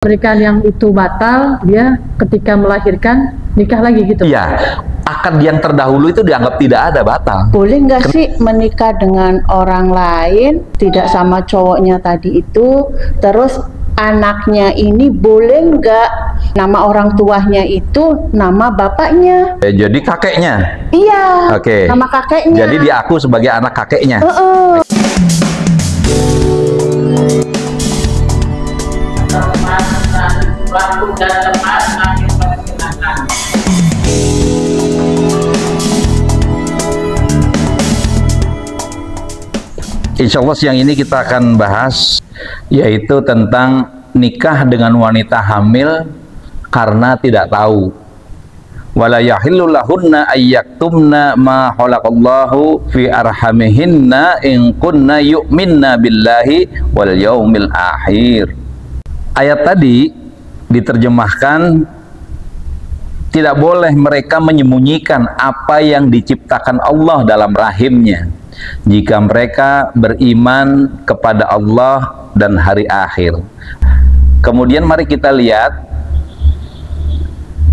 Pernikahan yang itu batal, dia ketika melahirkan nikah lagi gitu? Iya, akad yang terdahulu itu dianggap tidak ada, batal. Boleh nggak sih menikah dengan orang lain, tidak sama cowoknya tadi itu, terus anaknya ini boleh nggak nama orang tuanya itu nama bapaknya? Jadi kakeknya? Iya, Oke. nama kakeknya. Jadi dia aku sebagai anak kakeknya? Waktu dan tempat makin memperkenalkan. Insya Allah siang ini kita akan bahas yaitu tentang nikah dengan wanita hamil karena tidak tahu. Wala yahillu lahunna ayyaktumna ma khalaqallahu fi arhamihinna in kunna yu'minna billahi wal yaumil akhir. Ayat tadi diterjemahkan tidak boleh mereka menyembunyikan apa yang diciptakan Allah dalam rahimnya jika mereka beriman kepada Allah dan hari akhir. Kemudian mari kita lihat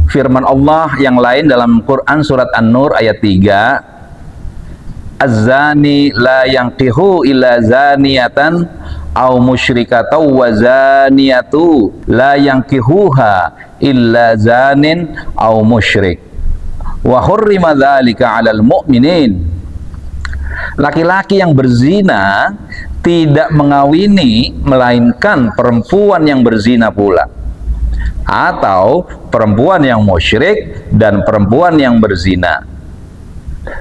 firman Allah yang lain dalam Quran surat An-Nur ayat 3, Az-zani la yanqihu illa zaniyatan au musyrikatau wa zaniyatu la yankihuha illa zanin au musyrik wa hurrima dzalika 'alal mu'minin. Laki-laki yang berzina tidak mengawini melainkan perempuan yang berzina pula, atau perempuan yang musyrik dan perempuan yang berzina.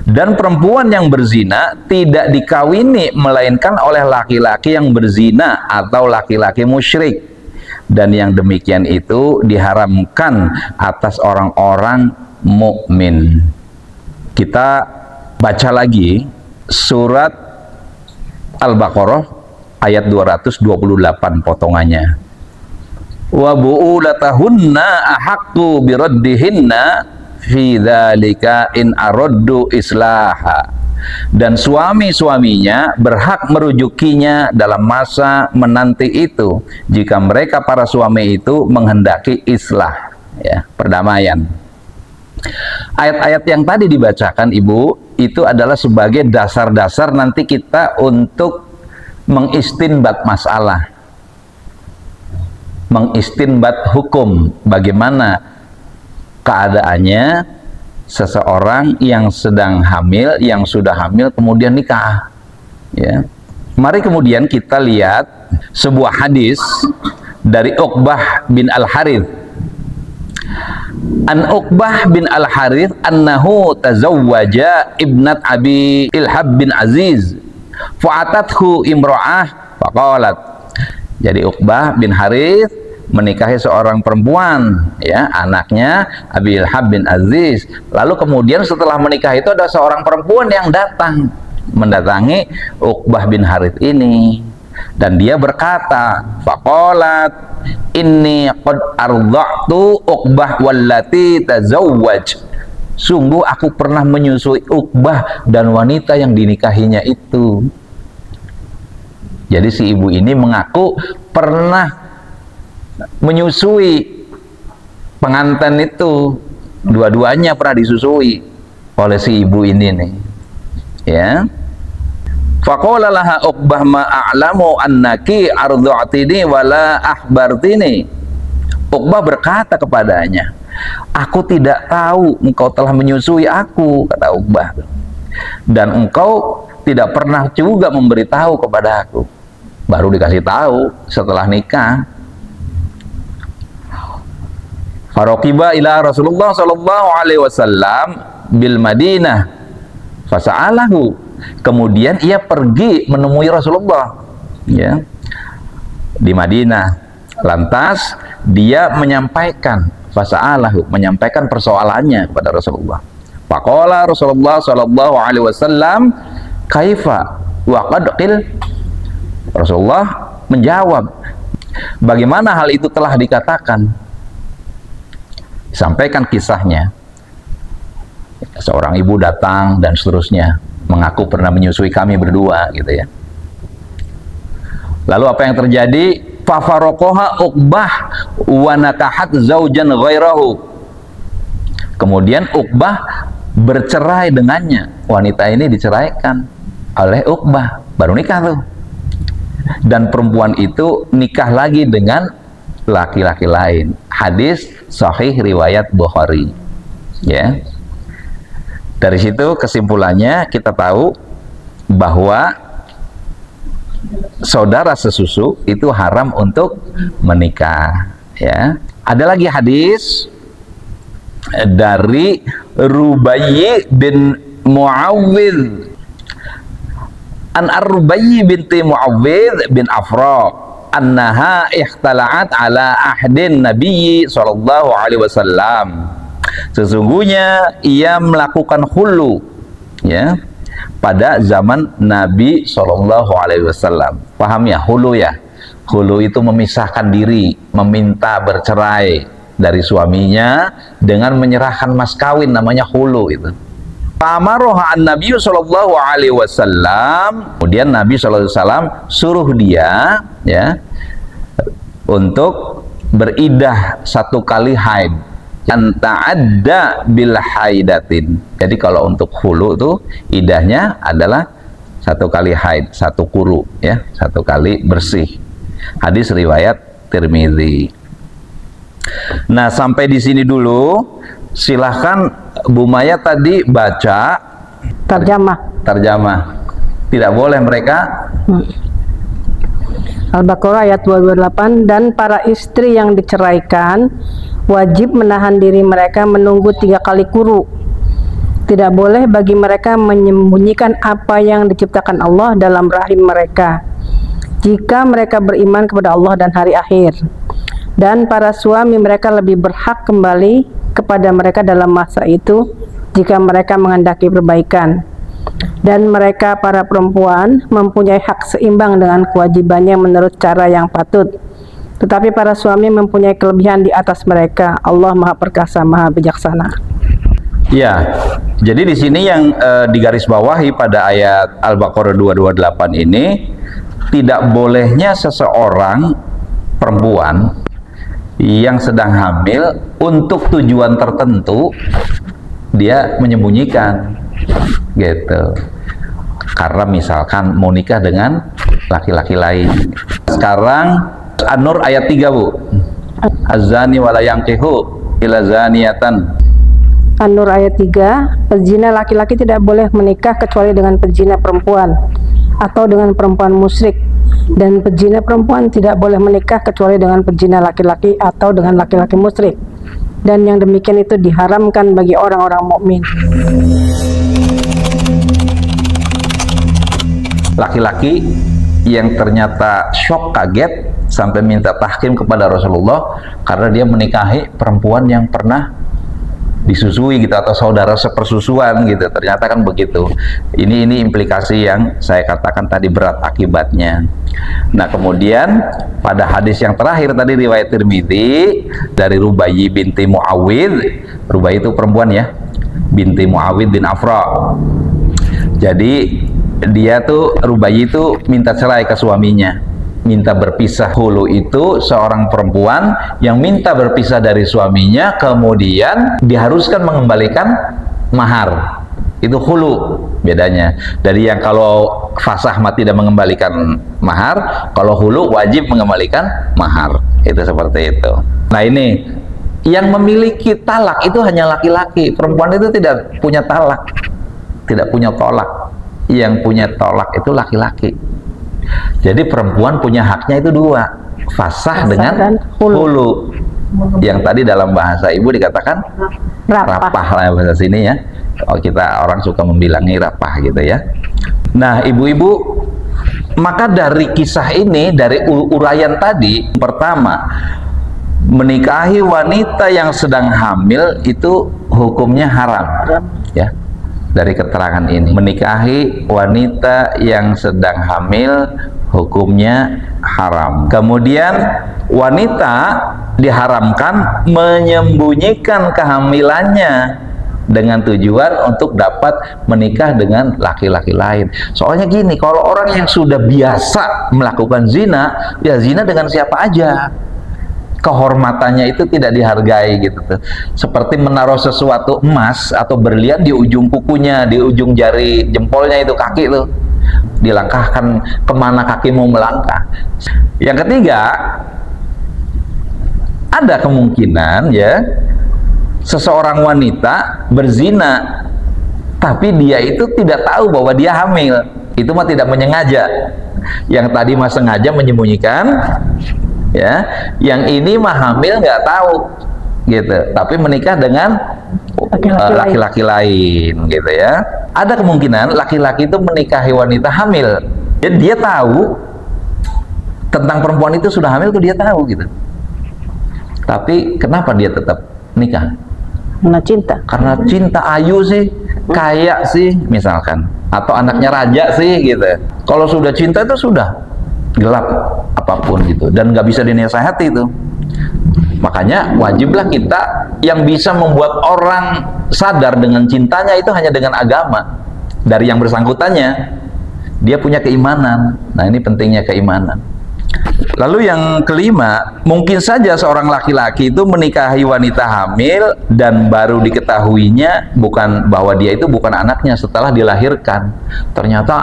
Dan perempuan yang berzina tidak dikawini melainkan oleh laki-laki yang berzina atau laki-laki musyrik, dan yang demikian itu diharamkan atas orang-orang mukmin. Kita baca lagi surat Al-Baqarah ayat 228 potongannya. Wa bu'ulatahunna ahaqqu biraddihinna fi dzalika in araddu islaha, dan suami-suaminya berhak merujukinya dalam masa menanti itu jika mereka para suami itu menghendaki islah, ya, perdamaian. Ayat-ayat yang tadi dibacakan Ibu itu adalah sebagai dasar-dasar nanti kita untuk mengistinbat masalah, mengistinbat hukum, bagaimana keadaannya seseorang yang sedang hamil, yang sudah hamil kemudian nikah, ya. Mari kemudian kita lihat sebuah hadis dari Uqbah bin Al-Harith. An Uqbah bin Al-Harith annahu tazawwaja ibnat Abi Ilhab bin Aziz fa'atathu imra'ah faqalat. Jadi Uqbah bin Harith menikahi seorang perempuan, ya, anaknya Abi Ilhab bin Aziz. Lalu kemudian setelah menikah itu ada seorang perempuan yang mendatangi Uqbah bin Harith ini, dan dia berkata, faqalat inni qad arda'tu Uqbah wallati tazawwaj. Sungguh aku pernah menyusui Uqbah dan wanita yang dinikahinya itu. Jadi si ibu ini mengaku pernah menyusui pengantin itu, dua-duanya pernah disusui oleh si ibu ini nih, ya. Faqala laha Uqbah ma a'lamu annaki arda'tini wala akhbartini. Uqbah berkata kepadanya, aku tidak tahu engkau telah menyusui aku, kata Uqbah, dan engkau tidak pernah juga memberitahu kepada aku. Baru dikasih tahu setelah nikah. Faraqiba ila Rasulullah sallallahu alaihi wasallam bil Madinah fasa'alahu. Kemudian ia pergi menemui Rasulullah, ya, di Madinah. Lantas dia menyampaikan fasa'alahu, menyampaikan persoalannya kepada Rasulullah. Faqala Rasulullah sallallahu alaihi wasallam kaifa wa qad qil. Rasulullah menjawab, bagaimana hal itu telah dikatakan. Sampaikan kisahnya. Seorang ibu datang dan seterusnya, mengaku pernah menyusui kami berdua, gitu ya. Lalu apa yang terjadi? Fafarokoha Uqbah wa nakahat zaujan ghairahu. Kemudian Uqbah bercerai dengannya. Wanita ini diceraikan oleh Uqbah, baru nikah tuh. Dan perempuan itu nikah lagi dengan laki-laki lain. Hadis sahih riwayat Bukhari. Ya. Dari situ kesimpulannya kita tahu bahwa saudara sesusu itu haram untuk menikah. Ya. Ada lagi hadis dari Rubayyi bin Muawwidh an Ar-Rubayyi binti Muawwidh bin Afra annaha ihtala'at ala ahdin Nabi sallallahu alaihi wasallam. Sesungguhnya ia melakukan khulu, ya, pada zaman Nabi sallallahu alaihi wasallam. Paham ya khulu ya? Khulu itu memisahkan diri, meminta bercerai dari suaminya dengan menyerahkan mas kawin, namanya khulu itu. Pamaroha an-Nabi sallallahu alaihi wasallam. Kemudian Nabi sallallahu alaihi wasallam suruh dia, ya, untuk beridah 1 kali haid. Anta'adda bil haidatin. Jadi kalau untuk khulu tuh idahnya adalah 1 kali haid, 1 quru, ya, 1 kali bersih. Hadis riwayat Tirmidzi. Nah, sampai di sini dulu. Silahkan Bu Maya tadi baca terjemah. Tidak boleh mereka. Al-Baqarah ayat 228, dan para istri yang diceraikan wajib menahan diri mereka menunggu 3 kali quru. Tidak boleh bagi mereka menyembunyikan apa yang diciptakan Allah dalam rahim mereka, jika mereka beriman kepada Allah dan hari akhir. Dan para suami mereka lebih berhak kembali kepada mereka dalam masa itu jika mereka menghendaki perbaikan. Dan mereka para perempuan mempunyai hak seimbang dengan kewajibannya menurut cara yang patut. Tetapi para suami mempunyai kelebihan di atas mereka. Allah Maha Perkasa, Maha Bijaksana. Ya, jadi di sini yang digarisbawahi pada ayat Al-Baqarah 228 ini, tidak bolehnya seseorang perempuan yang sedang hamil untuk tujuan tertentu dia menyembunyikan, gitu. Karena misalkan mau nikah dengan laki-laki lain. Sekarang An-Nur ayat 3, Bu. Az-zani wala yankihu ila zaniyatan. An-Nur ayat 3, pezina laki-laki tidak boleh menikah kecuali dengan pezina perempuan atau dengan perempuan musyrik, dan pezina perempuan tidak boleh menikah kecuali dengan pezina laki-laki atau dengan laki-laki musyrik, dan yang demikian itu diharamkan bagi orang-orang mukmin. Laki-laki yang ternyata shock, kaget, sampai minta tahkim kepada Rasulullah karena dia menikahi perempuan yang pernah disusui gitu, atau saudara sepersusuan gitu. Ternyata kan begitu. Ini implikasi yang saya katakan tadi berat akibatnya. Nah, kemudian pada hadis yang terakhir tadi riwayat Tirmidzi dari Rubayyi binti Muawwidh. Rubayyi itu perempuan ya, binti Muawwidh bin Afra. Jadi dia tuh, Rubayyi itu minta cerai ke suaminya, minta berpisah. Khulu itu seorang perempuan yang minta berpisah dari suaminya, kemudian diharuskan mengembalikan mahar. Itu khulu bedanya. Dari yang kalau fasah mah tidak mengembalikan mahar, kalau khulu wajib mengembalikan mahar. Itu seperti itu. Nah, ini yang memiliki talak itu hanya laki-laki. Perempuan itu tidak punya talak, tidak punya tolak. Yang punya tolak itu laki-laki. Jadi perempuan punya haknya itu 2, fasah dengan hulu. Yang tadi dalam bahasa ibu dikatakan rapah lah bahasa sini ya. Oh, kita orang suka membilangi rapah gitu ya. Nah, ibu-ibu, maka dari kisah ini, dari uraian tadi, pertama, menikahi wanita yang sedang hamil itu hukumnya haram, ya. Dari keterangan ini, menikahi wanita yang sedang hamil hukumnya haram. Kemudian wanita diharamkan menyembunyikan kehamilannya dengan tujuan untuk dapat menikah dengan laki-laki lain. Soalnya gini, kalau orang yang sudah biasa melakukan zina, ya zina dengan siapa aja. Kehormatannya itu tidak dihargai gitu tuh. Seperti menaruh sesuatu emas atau berlian di ujung kukunya, di ujung jari jempolnya itu kaki tuh. Dilangkahkan kemana kaki mau melangkah. Yang ketiga, ada kemungkinan ya seseorang wanita berzina tapi dia itu tidak tahu bahwa dia hamil. Itu mah tidak menyengaja. Yang tadi mah sengaja menyembunyikan, ya, yang ini mah hamil nggak tahu gitu, tapi menikah dengan laki-laki lain gitu ya. Ada kemungkinan laki-laki itu menikahi wanita hamil, jadi dia tahu tentang perempuan itu sudah hamil tuh, dia tahu gitu, tapi kenapa dia tetap nikah? Karena cinta. Karena cinta, ayu sih, kaya sih misalkan, atau anaknya raja sih gitu. Kalau sudah cinta itu sudah gelap apapun gitu, dan nggak bisa dinasehati itu. Makanya wajiblah kita yang bisa membuat orang sadar dengan cintanya itu hanya dengan agama dari yang bersangkutannya. Dia punya keimanan. Nah, ini pentingnya keimanan. Lalu yang kelima, mungkin saja seorang laki-laki itu menikahi wanita hamil dan baru diketahuinya bukan bahwa dia itu bukan anaknya setelah dilahirkan. Ternyata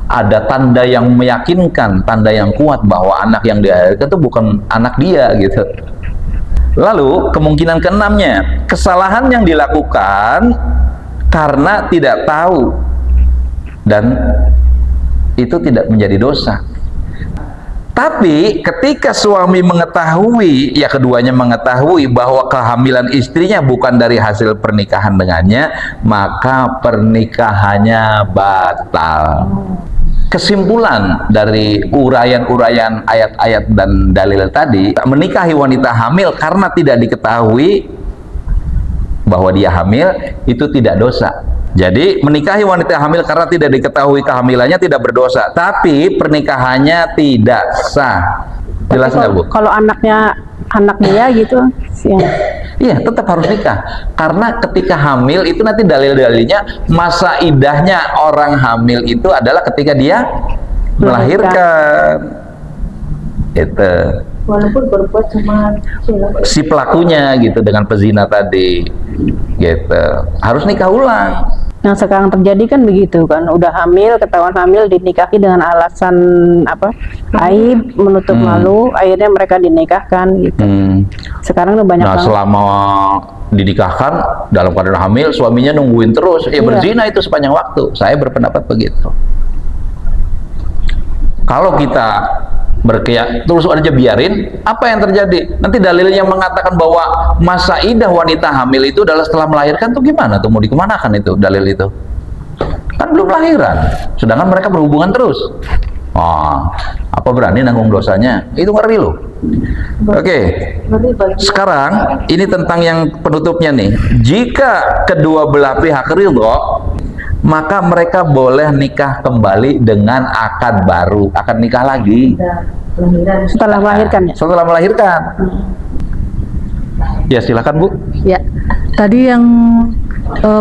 ada tanda yang meyakinkan, tanda yang kuat bahwa anak yang dilahirkan itu bukan anak dia gitu. Lalu kemungkinan keenamnya, kesalahan yang dilakukan karena tidak tahu dan itu tidak menjadi dosa. Tapi ketika suami mengetahui, ya keduanya mengetahui bahwa kehamilan istrinya bukan dari hasil pernikahan dengannya, maka pernikahannya batal. Kesimpulan dari uraian-uraian ayat-ayat dan dalil tadi, menikahi wanita hamil karena tidak diketahui bahwa dia hamil itu tidak dosa. Jadi menikahi wanita hamil karena tidak diketahui kehamilannya tidak berdosa, tapi pernikahannya tidak sah. Jelas nggak, Bu? Kalau anaknya anak dia gitu, iya tetap harus nikah. Karena ketika hamil itu nanti dalil-dalilnya masa idahnya orang hamil itu adalah ketika dia melahirkan. Itu. Walaupun berbuat sama si pelakunya gitu dengan pezina tadi, gitu. Harus nikah ulang. Yang sekarang terjadi kan begitu kan, udah hamil, ketahuan hamil, dinikahi dengan alasan apa, aib, menutup malu, akhirnya mereka dinikahkan gitu. Sekarang udah banyak banget. Selama dinikahkan dalam keadaan hamil, suaminya nungguin terus, ya berzina itu sepanjang waktu. Saya berpendapat begitu. Kalau kita berkeyak terus aja biarin, apa yang terjadi? Nanti dalilnya mengatakan bahwa masa idah wanita hamil itu adalah setelah melahirkan, tuh gimana tuh, mau dikemanakan itu dalil itu? Kan belum lahiran, sedangkan mereka berhubungan terus. Apa berani nanggung dosanya? Itu ngeri loh. Oke. Sekarang ini tentang yang penutupnya nih. Jika kedua belah pihak ridho, maka mereka boleh nikah kembali dengan akad baru, akad nikah lagi setelah melahirkan ya? Setelah melahirkan. Ya silakan, Bu. Ya, tadi yang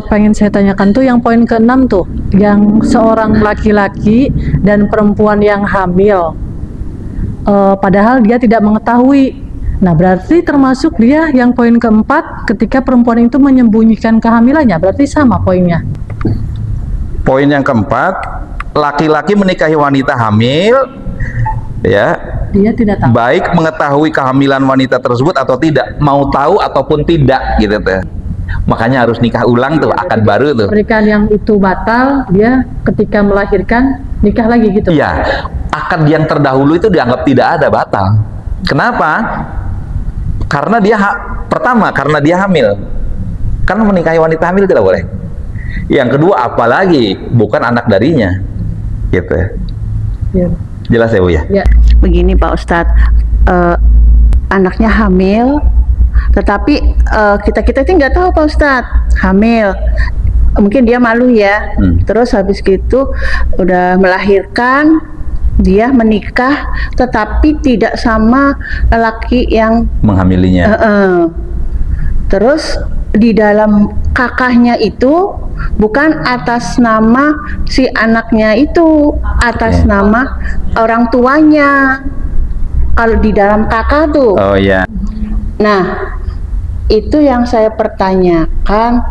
pengen saya tanyakan tuh yang poin ke-6 tuh, yang seorang laki-laki dan perempuan yang hamil, padahal dia tidak mengetahui. Nah, berarti termasuk dia yang poin ke-4 ketika perempuan itu menyembunyikan kehamilannya, berarti sama poinnya. Poin yang keempat, laki-laki menikahi wanita hamil, ya, dia tidak tahu. Baik mengetahui kehamilan wanita tersebut atau tidak, mau tahu ataupun tidak, gitu tuh. Makanya harus nikah ulang tuh, akad baru tuh. Pernikahan yang itu batal, dia ketika melahirkan nikah lagi gitu. Iya, akad yang terdahulu itu dianggap tidak ada, batal. Kenapa? Karena dia pertama, karena dia hamil. Kan menikahi wanita hamil tidak boleh. Yang kedua, apalagi bukan anak darinya, gitu. Ya. Jelas ya, Bu ya? Ya. Begini Pak Ustadz, anaknya hamil, tetapi kita nggak tahu Pak Ustadz hamil. Mungkin dia malu ya. Terus habis gitu udah melahirkan, dia menikah, tetapi tidak sama lelaki yang menghamilinya. Terus di dalam kakaknya itu bukan atas nama si anaknya itu, atas nama orang tuanya. Kalau di dalam kakak tuh. Oh ya. Nah, itu yang saya pertanyakan,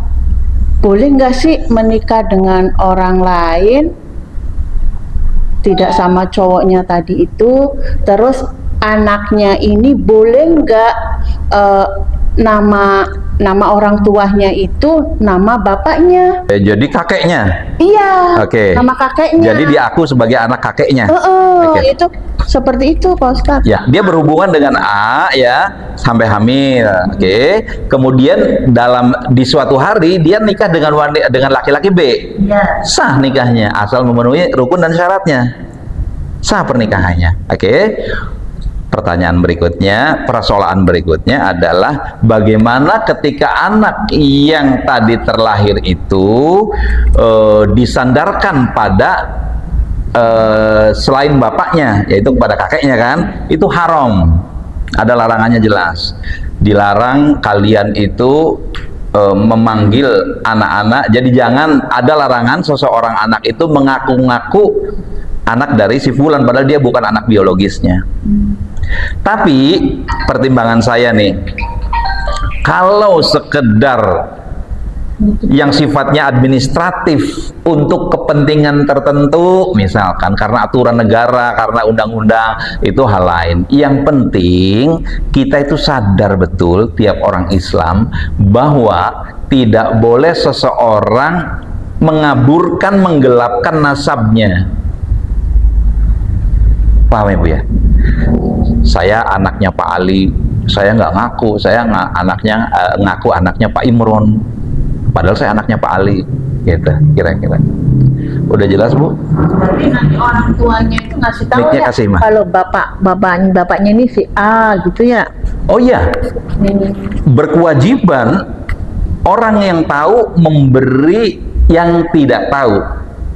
boleh nggak sih menikah dengan orang lain tidak sama cowoknya tadi itu, terus anaknya ini boleh nggak nama orang tuanya itu nama bapaknya? Jadi kakeknya. Iya. Oke. Nama kakeknya. Jadi diaku sebagai anak kakeknya. Oke. Itu seperti itu, Pak Ustadz. Ya, dia berhubungan dengan A ya sampai hamil. Oke. Kemudian di suatu hari dia nikah dengan laki-laki B. Iya. Sah nikahnya asal memenuhi rukun dan syaratnya. Sah pernikahannya. Oke. Pertanyaan berikutnya, persoalan berikutnya adalah bagaimana ketika anak yang tadi terlahir itu disandarkan pada selain bapaknya, yaitu kepada kakeknya kan, itu haram. Ada larangannya jelas. Dilarang kalian itu memanggil anak-anak. Jadi jangan ada larangan seseorang anak itu mengaku-ngaku anak dari si fulan padahal dia bukan anak biologisnya. Tapi pertimbangan saya nih, kalau sekedar yang sifatnya administratif untuk kepentingan tertentu, misalkan karena aturan negara, karena undang-undang, itu hal lain. Yang penting kita itu sadar betul, tiap orang Islam, bahwa tidak boleh seseorang mengaburkan, menggelapkan nasabnya. Paham ya Bu ya? Saya anaknya Pak Ali, saya nggak ngaku, ngaku anaknya Pak Imron, padahal saya anaknya Pak Ali, gitu kira-kira. Udah jelas Bu? Tapi nanti orang tuanya itu ngasih tahu Mic-nya ya, kasih, Ma. kalau bapaknya ini si A gitu ya. Oh iya, berkewajiban orang yang tahu memberi yang tidak tahu.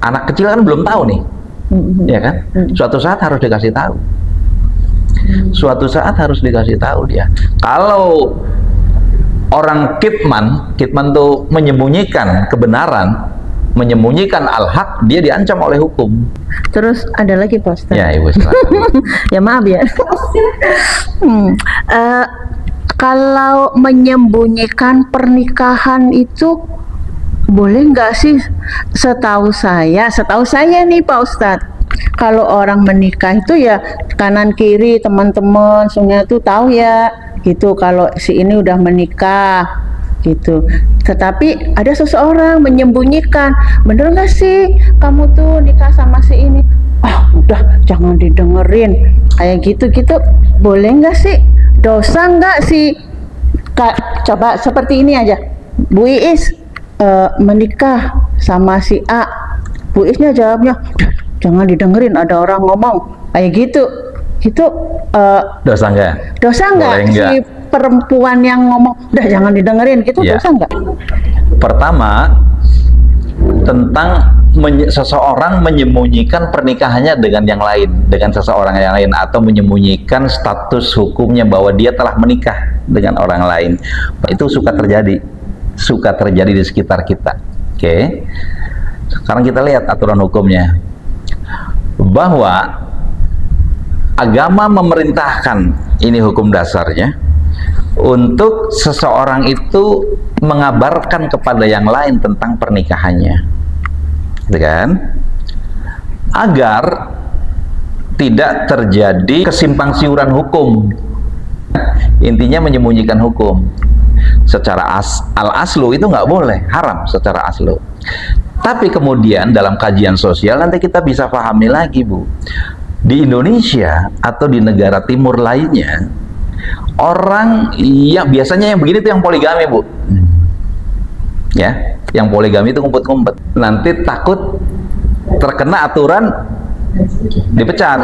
Anak kecil kan belum tahu nih, ya kan? Suatu saat harus dikasih tahu. Suatu saat harus dikasih tahu dia. Kalau orang kitman tuh menyembunyikan kebenaran, menyembunyikan al-haq, dia diancam oleh hukum. Terus ada lagi Pak Ustadz. Ya Ibu silakan. Ya maaf ya. Kalau menyembunyikan pernikahan itu boleh nggak sih? Setahu saya nih Pak Ustadz, kalau orang menikah itu ya kanan kiri teman-teman semuanya tuh tahu ya gitu kalau si ini udah menikah gitu. Tetapi ada seseorang menyembunyikan, bener nggak sih kamu tuh nikah sama si ini? Udah jangan didengerin kayak gitu boleh nggak sih? Dosa nggak sih? Coba seperti ini aja, Bu Iis menikah sama si A. Bu Iisnya jawabnya, jangan didengerin ada orang ngomong kayak gitu. Itu dosa nggak? Dosa nggak si perempuan yang ngomong udah jangan didengerin gitu ya. Dosa nggak? Pertama, tentang seseorang menyembunyikan pernikahannya dengan yang lain, dengan seseorang yang lain, atau menyembunyikan status hukumnya bahwa dia telah menikah dengan orang lain. Itu suka terjadi di sekitar kita. Oke. Sekarang kita lihat aturan hukumnya, bahwa agama memerintahkan, ini hukum dasarnya, untuk seseorang itu mengabarkan kepada yang lain tentang pernikahannya, gitu kan? Agar tidak terjadi kesimpang siuran hukum. Intinya menyembunyikan hukum. Secara al-aslu itu nggak boleh, haram secara aslu. Tapi kemudian dalam kajian sosial nanti kita bisa pahami lagi Bu, di Indonesia atau di negara timur lainnya, orang yang biasanya yang begini tuh yang poligami Bu, ya, yang poligami itu ngumpet-ngumpet, nanti takut terkena aturan dipecat.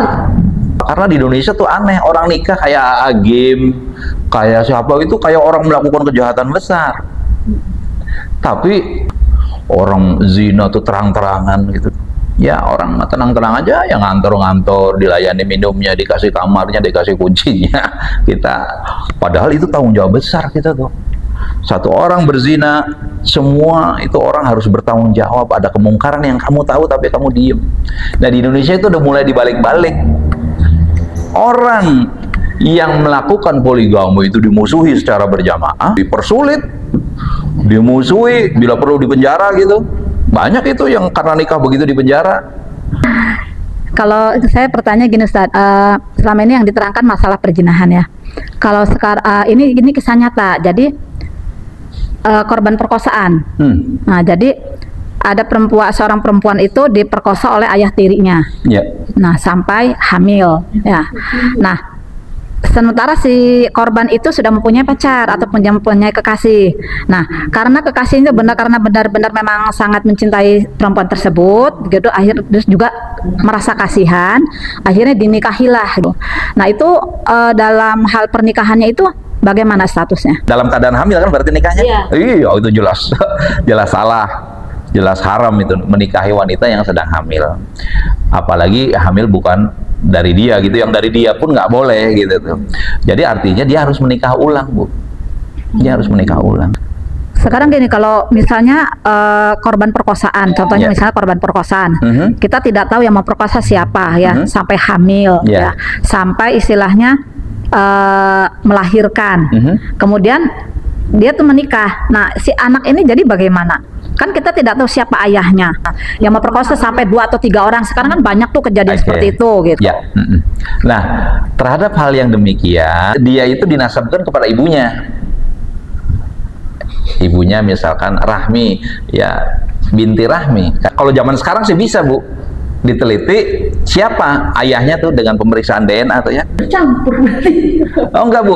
Karena di Indonesia tuh aneh, orang nikah kayak game, kayak siapa itu, kayak orang melakukan kejahatan besar. Tapi orang zina tuh terang-terangan gitu. Ya orang tenang-tenang aja, yang ngantor-ngantor, dilayani minumnya, dikasih kamarnya, dikasih kuncinya. Padahal itu tanggung jawab besar kita tuh. Satu orang berzina, semua itu orang harus bertanggung jawab. Ada kemungkaran yang kamu tahu tapi kamu diem. Nah di Indonesia itu udah mulai dibalik-balik. Orang yang melakukan poligami itu dimusuhi secara berjamaah, dipersulit, dimusuhi, bila perlu dipenjara gitu. Banyak itu yang karena nikah begitu dipenjara. Kalau saya bertanya gini Ustaz, selama ini yang diterangkan masalah perzinahan ya. Kalau sekarang ini kisah nyata, jadi korban perkosaan. Nah, jadi ada seorang perempuan itu diperkosa oleh ayah tirinya. Ya. Nah, sampai hamil. Ya. Nah, sementara si korban itu sudah mempunyai pacar atau mempunyai kekasih. Nah, karena kekasihnya benar-benar memang sangat mencintai perempuan tersebut, gitu, terus juga merasa kasihan, akhirnya dinikahilah. Gitu. Nah, itu dalam hal pernikahannya itu bagaimana statusnya? Dalam keadaan hamil kan berarti nikahnya? Iya, itu jelas jelas salah, jelas haram itu menikahi wanita yang sedang hamil. Apalagi hamil bukan dari dia gitu, yang dari dia pun nggak boleh gitu tuh. Jadi artinya dia harus menikah ulang, Bu. Dia harus menikah ulang. Sekarang gini, kalau misalnya korban perkosaan, contohnya misalnya korban perkosaan, kita tidak tahu yang memperkosa siapa ya, sampai hamil ya, sampai istilahnya melahirkan, kemudian dia tuh menikah. Nah, si anak ini jadi bagaimana? Kan kita tidak tahu siapa ayahnya. Yang memperkosa sampai 2 atau 3 orang. Sekarang kan banyak tuh kejadian seperti itu gitu. Ya. Nah, terhadap hal yang demikian, dia itu dinasabkan kepada ibunya. Ibunya misalkan Rahmi, ya binti Rahmi. Kalau zaman sekarang sih bisa, Bu. Diteliti siapa ayahnya tuh dengan pemeriksaan DNA atau ya? Bercampur berarti. Oh enggak, Bu.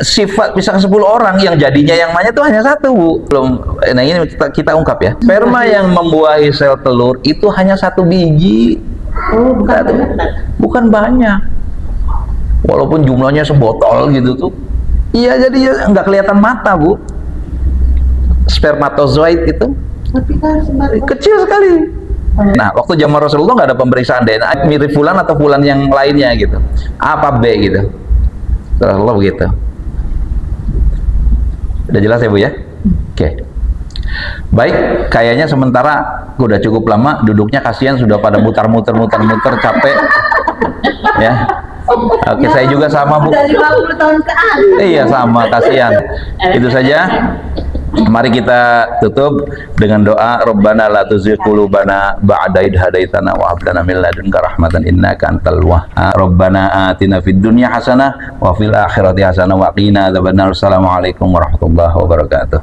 Sifat misalkan 10 orang yang jadinya yang mana tuh hanya 1, Bu. Belum. Nah, ini kita ungkap ya. Sperma yang membuahi sel telur itu hanya 1 biji. Oh, bukan banyak. Bukan banyak. Walaupun jumlahnya sebotol gitu tuh. Iya, jadi enggak kelihatan mata, Bu. Spermatozoid itu. Tapi kan kecil sekali. Nah, waktu zaman Rasulullah nggak ada pemeriksaan DNA mirip fulan atau fulan yang lainnya gitu. A apa B gitu. Rasulullah begitu. Udah jelas ya, Bu ya? Oke. Baik, kayaknya sementara udah cukup lama duduknya, kasihan sudah pada muter-muter capek. Ya. Oke, saya juga sama, Bu. Udah 50 tahun ke atas. Iya, sama, kasihan. Itu saja. Mari kita tutup dengan doa Rabbana la tuzigh qulubana ba'da idh hadaitana wa hab lana min ladunka rahmatan innaka antal wahhab. Rabbana atina fid dunya hasanah wa fil akhirati hasanah wa qina adzabannar. Assalamualaikum warahmatullahi wabarakatuh.